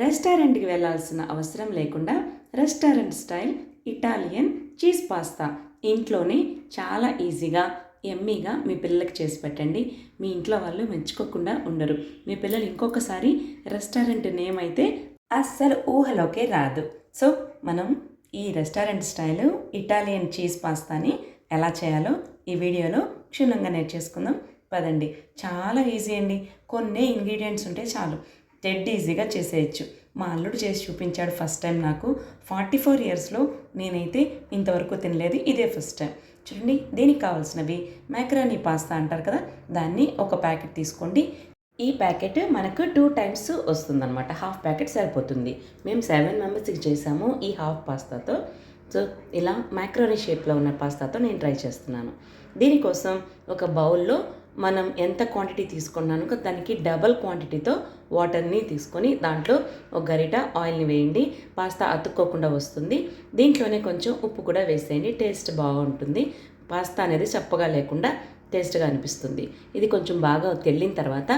రెస్టారెంట్కి వెళ్ళాల్సిన అవసరం లేకుండా restaurant style Italian cheese pasta ఇంట్లోనే చాలా ఈజీగా ఎమ్మీగా మీ పిల్లలకి చేసి పెట్టండి. మీ ఇంట్లో వాళ్ళు మెచ్చుకోకుండా ఉండరు. మీ పిల్లలు ఇంకొకసారి రెస్టారెంట్ నేమ్ అయితే అస్సలు ఊహలోకే రాదు. సో మనం ఈ రెస్టారెంట్ స్టైల్ ఇటాలియన్ చీజ్ పాస్తాని ఎలా చేయాలో ఈ వీడియోలో క్షుణ్ణంగా నేర్చేసుకుందాం. పదండి. చాలా ఈజీ అండి. కొన్ని ఇంగ్రీడియంట్స్ ఉంటే చాలు, డెడ్ ఈజీగా చేసేయచ్చు. మా అల్లుడు చేసి చూపించాడు ఫస్ట్ టైం. నాకు 44 ఇయర్స్లో నేనైతే ఇంతవరకు తినలేదు, ఇదే ఫస్ట్ టైం. చూడండి, దీనికి కావాల్సినవి మ్యాకరోనీ పాస్తా అంటారు కదా, దాన్ని ఒక ప్యాకెట్ తీసుకోండి. ఈ ప్యాకెట్ మనకు 2 టైమ్స్ వస్తుందన్నమాట. హాఫ్ ప్యాకెట్ సరిపోతుంది. మేము 7 మెంబర్స్కి చేసాము ఈ హాఫ్ పాస్తాతో. సో ఇలా మ్యాకరోనీ షేప్లో ఉన్న పాస్తాతో నేను ట్రై చేస్తున్నాను. దీనికోసం ఒక బౌల్లో మనం ఎంత క్వాంటిటీ తీసుకున్నానో దానికి డబల్ క్వాంటిటీతో వాటర్ని తీసుకొని దాంట్లో ఒక గరిట ఆయిల్ని వేయండి. పాస్తా అతుక్కోకుండా వస్తుంది. దీంట్లోనే కొంచెం ఉప్పు కూడా వేసేయండి, టేస్ట్ బాగుంటుంది. పాస్తా అనేది చప్పగా లేకుండా టేస్ట్గా అనిపిస్తుంది. ఇది కొంచెం బాగా తెల్లిన తర్వాత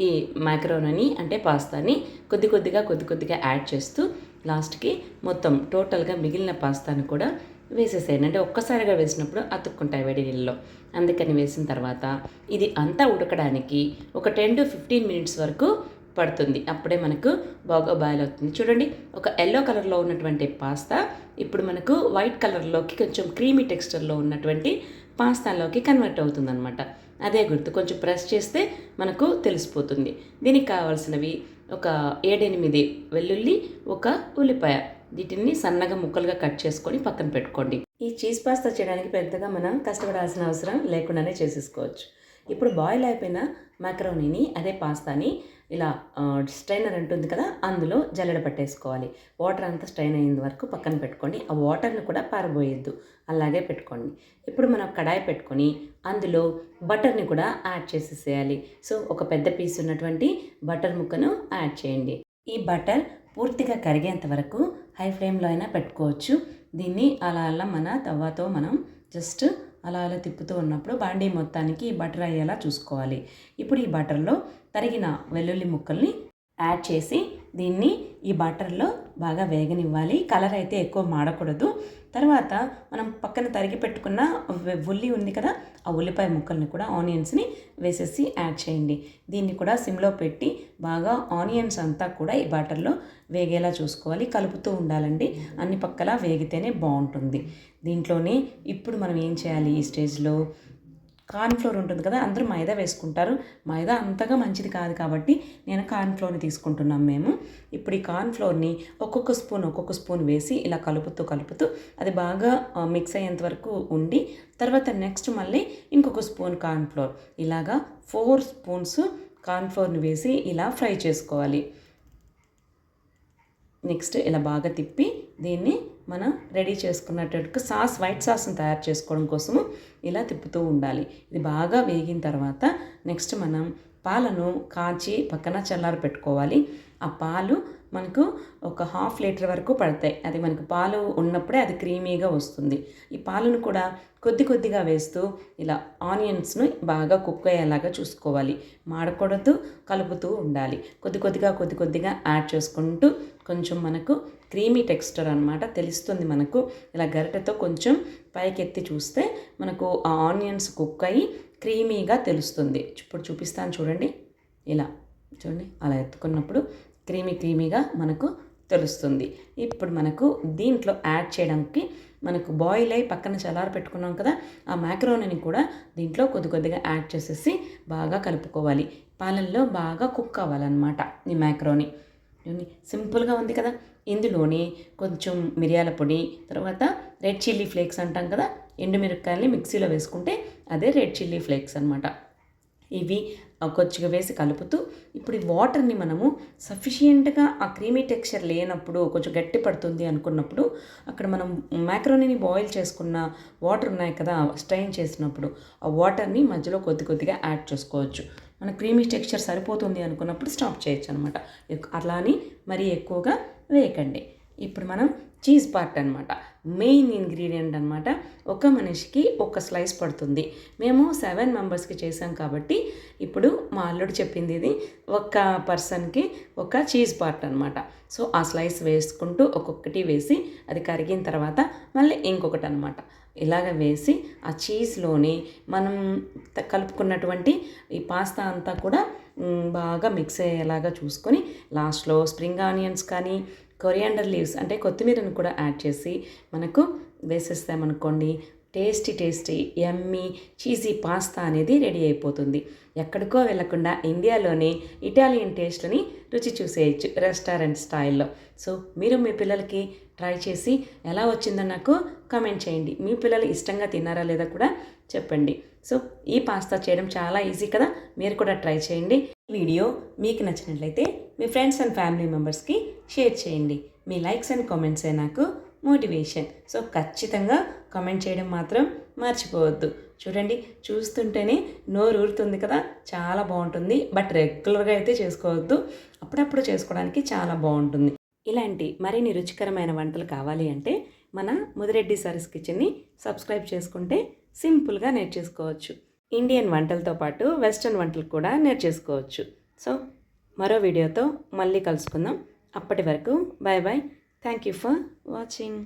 ఈ మ్యాకరోనీ అంటే పాస్తాని కొద్ది కొద్దిగా యాడ్ చేస్తూ లాస్ట్కి మొత్తం టోటల్గా మిగిలిన పాస్తాను కూడా వేసేసేయండి. అంటే ఒక్కసారిగా వేసినప్పుడు అతుక్కుంటాయి వేడి నీళ్ళలో. అందుకని వేసిన తర్వాత ఇది అంతా ఉడకడానికి ఒక 10 to 15 మినిట్స్ వరకు పడుతుంది. అప్పుడే మనకు బాగా బాయిల్ అవుతుంది. చూడండి, ఒక ఎల్లో కలర్లో ఉన్నటువంటి పాస్తా ఇప్పుడు మనకు వైట్ కలర్లోకి కొంచెం క్రీమీ టెక్స్చర్లో ఉన్నటువంటి పాస్తాలోకి కన్వర్ట్ అవుతుందన్నమాట. అదే గుర్తు, కొంచెం ప్రెస్ చేస్తే మనకు తెలిసిపోతుంది. దీనికి కావాల్సినవి ఒక 7-8 వెల్లుల్లి, ఒక ఉల్లిపాయ. వీటిని సన్నగా ముక్కలుగా కట్ చేసుకొని పక్కన పెట్టుకోండి. ఈ చీజ్ పాస్తా చేయడానికి పెద్దగా మనం కష్టపడాల్సిన అవసరం లేకుండానే చేసేసుకోవచ్చు. ఇప్పుడు బాయిల్ అయిపోయిన మ్యాకరోనీని, అదే పాస్తాని ఇలా స్ట్రైనర్ ఉంటుంది కదా, అందులో జల్లెడ పట్టేసుకోవాలి. వాటర్ అంతా స్ట్రైన్ అయ్యేంత వరకు పక్కన పెట్టుకోండి. ఆ వాటర్ని కూడా పారబోయొద్దు, అలాగే పెట్టుకోండి. ఇప్పుడు మనం కడాయి పెట్టుకొని అందులో బటర్ని కూడా యాడ్ చేసేసేయాలి. సో ఒక పెద్ద పీస్ ఉన్నటువంటి బటర్ ముక్కను యాడ్ చేయండి. ఈ బటర్ పూర్తిగా కరిగేంత వరకు హై ఫ్లేమ్లో అయినా పెట్టుకోవచ్చు. దీన్ని అలా మన తవ్వతో మనం జస్ట్ అలా తిప్పుతూ ఉన్నప్పుడు బాండీ మొత్తానికి ఈ బటర్ అయ్యేలా చూసుకోవాలి. ఇప్పుడు ఈ బటర్లో తరిగిన వెల్లుల్లి ముక్కల్ని యాడ్ చేసి దీన్ని ఈ బటర్లో బాగా వేగనివ్వాలి. కలర్ అయితే ఎక్కువ మాడకూడదు. తర్వాత మనం పక్కన తరిగి పెట్టుకున్న ఉల్లి ఉంది కదా, ఆ ఉల్లిపాయ ముక్కల్ని కూడా ఆనియన్స్ని వేసేసి యాడ్ చేయండి. దీన్ని కూడా సిమ్లో పెట్టి బాగా ఆనియన్స్ అంతా కూడా ఈ బటర్లో వేగేలా చూసుకోవాలి. కలుపుతూ ఉండాలండి. అన్ని పక్కలా వేగితేనే బాగుంటుంది. దీంట్లోనే ఇప్పుడు మనం ఏం చేయాలి, ఈ స్టేజ్లో కార్న్ఫ్లోర్ ఉంటుంది కదా, అందరూ మైదా వేసుకుంటారు. మైదా అంతగా మంచిది కాదు కాబట్టి నేను కార్న్ఫ్లోర్ని తీసుకుంటున్నాం మేము. ఇప్పుడు ఈ కార్న్ఫ్లోర్ని ఒక్కొక్క స్పూన్ వేసి ఇలా కలుపుతూ అది బాగా మిక్స్ అయ్యేంత వరకు ఉండి, తర్వాత నెక్స్ట్ మళ్ళీ ఇంకొక స్పూన్ కార్న్ఫ్లోర్, ఇలాగా 4 స్పూన్స్ కార్న్ఫ్లోర్ని వేసి ఇలా ఫ్రై చేసుకోవాలి. నెక్స్ట్ ఇలా బాగా తిప్పి దీన్ని మనం రెడీ చేసుకున్నట్టు సాస్, వైట్ సాస్ని తయారు చేసుకోవడం కోసము ఇలా తిప్పుతూ ఉండాలి. ఇది బాగా వేగిన తర్వాత నెక్స్ట్ మనం పాలను కాచి పక్కన చల్లారి పెట్టుకోవాలి. ఆ పాలు మనకు ఒక 1/2 లీటర్ వరకు పడతాయి. అది మనకు పాలు ఉన్నప్పుడే అది క్రీమీగా వస్తుంది. ఈ పాలను కూడా కొద్దిగా వేస్తూ ఇలా ఆనియన్స్ను బాగా కుక్ అయ్యేలాగా చూసుకోవాలి. మాడకూడదు, కలుపుతూ ఉండాలి. కొద్దిగా యాడ్ చేసుకుంటూ కొంచెం మనకు క్రీమీ టెక్స్చర్ అనమాట తెలుస్తుంది. మనకు ఇలా గరిటెతో కొంచెం పైకెత్తి చూస్తే మనకు ఆ ఆనియన్స్ కుక్ అయ్యి క్రీమీగా తెలుస్తుంది. ఇప్పుడు చూపిస్తాను చూడండి. ఇలా చూడండి, అలా ఎత్తుకున్నప్పుడు క్రీమీగా మనకు తెలుస్తుంది. ఇప్పుడు మనకు దీంట్లో యాడ్ చేయడానికి మనకు బాయిల్ అయ్యి పక్కన చల్లారి పెట్టుకున్నాం కదా, ఆ మ్యాకరోనీని కూడా దీంట్లో కొద్దిగా యాడ్ చేసేసి బాగా కలుపుకోవాలి. పాలల్లో బాగా కుక్ అవ్వాలన్నమాట ఈ మ్యాకరోనీ. సింపుల్గా ఉంది కదా. ఇందులోని కొంచెం మిరియాల పొడి, తర్వాత రెడ్ చిల్లీ ఫ్లేక్స్ అంటాం కదా, ఎండుమిరపకాయల్ని మిక్సీలో వేసుకుంటే అదే రెడ్ చిల్లీ ఫ్లేక్స్ అనమాట. ఇవి కొద్దిగా వేసి కలుపుతూ ఇప్పుడు ఈ వాటర్ని మనము సఫిషియెంట్గా ఆ క్రీమీ టెక్స్చర్ లేనప్పుడు, కొంచెం గట్టి పడుతుంది అనుకున్నప్పుడు అక్కడ మనం మ్యాకరోనీని బాయిల్ చేసుకున్న వాటర్ ఉన్నాయి కదా, స్ట్రెయిన్ చేసినప్పుడు ఆ వాటర్ని మధ్యలో కొద్దిగా యాడ్ చేసుకోవచ్చు. మన క్రీమీ టెక్స్చర్ సరిపోతుంది అనుకున్నప్పుడు స్టాప్ చేయొచ్చు అనమాట. అట్లా అని మరీ ఎక్కువగా వేయకండి. ఇప్పుడు మనం చీజ్ పార్ట్ అనమాట, మెయిన్ ఇంగ్రీడియంట్ అనమాట. ఒక మనిషికి ఒక స్లైస్ పడుతుంది. మేము 7 మెంబర్స్కి చేసాం కాబట్టి ఇప్పుడు మా అల్లుడు చెప్పింది ఇది, ఒక పర్సన్కి ఒక చీజ్ పార్ట్ అనమాట. సో ఆ స్లైస్ వేసుకుంటూ ఒక్కొక్కటి వేసి అది కరిగిన తర్వాత మళ్ళీ ఇంకొకటి అనమాట. ఇలాగ వేసి ఆ చీజ్లోని మనం కలుపుకున్నటువంటి ఈ పాస్తా అంతా కూడా బాగా మిక్స్ అయ్యేలాగా చూసుకొని లాస్ట్లో స్ప్రింగ్ ఆనియన్స్ కానీ కొరియాండర్ లీవ్స్ అంటే కొత్తిమీరను కూడా యాడ్ చేసి మనకు వేసేస్తామనుకోండి, టేస్టీ యమ్మీ చీజీ పాస్తా అనేది రెడీ అయిపోతుంది. ఎక్కడికో వెళ్లకుండా ఇండియాలోనే ఇటాలియన్ టేస్ట్ని రుచి చూసేయచ్చు రెస్టారెంట్ స్టైల్లో. సో మీరు మీ పిల్లలకి ట్రై చేసి ఎలా వచ్చిందో నాకు కామెంట్ చేయండి. మీ పిల్లలు ఇష్టంగా తిన్నారా లేదా కూడా చెప్పండి. సో ఈ పాస్తా చేయడం చాలా ఈజీ కదా, మీరు కూడా ట్రై చేయండి. ఈ వీడియో మీకు నచ్చినట్లయితే మీ ఫ్రెండ్స్ అండ్ ఫ్యామిలీ మెంబర్స్కి షేర్ చేయండి. మీ లైక్స్ అండ్ కామెంట్సే నాకు మోటివేషన్. సో ఖచ్చితంగా కామెంట్ చేయడం మాత్రం మర్చిపోవద్దు. చూడండి, చూస్తుంటేనే నోరు ఊరుతుంది కదా, చాలా బాగుంటుంది. బట్ రెగ్యులర్గా అయితే చేసుకోవద్దు, అప్పుడప్పుడు చేసుకోవడానికి చాలా బాగుంటుంది. ఇలాంటి మరిన్ని రుచికరమైన వంటలు కావాలి అంటే మన ముదిరెడ్డి సారీస్ కిచెన్ని సబ్స్క్రైబ్ చేసుకుంటే సింపుల్గా నేర్చేసుకోవచ్చు. ఇండియన్ వంటలతో పాటు వెస్ట్రన్ వంటలు కూడా నేర్చేసుకోవచ్చు. సో మరో వీడియోతో మళ్ళీ కలుసుకుందాం. అప్పటి వరకు bye bye. Thank you for watching.